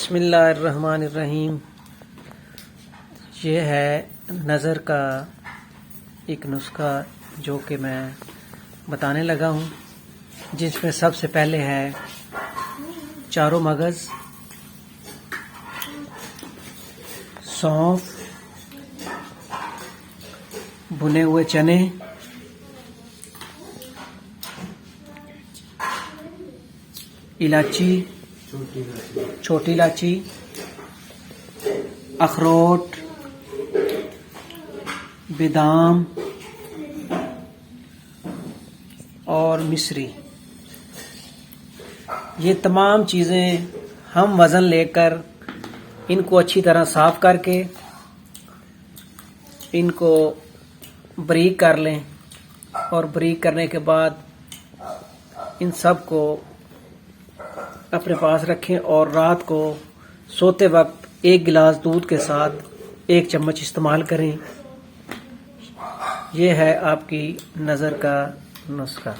बिस्मिल्लाहिर्रहमानिर्रहीम। ये है नज़र का एक नुस्खा जो कि मैं बताने लगा हूँ, जिसमें सबसे पहले है चारों मगज़, सौंफ, भुने हुए चने, इलायची, छोटी इलायची, अखरोट, बादाम और मिश्री। ये तमाम चीज़ें हम वज़न लेकर इनको अच्छी तरह साफ़ करके इनको बारीक कर लें, और बारीक करने के बाद इन सब को अपने पास रखें और रात को सोते वक्त 1 गिलास दूध के साथ 1 चम्मच इस्तेमाल करें। यह है आपकी नज़र का नुस्खा।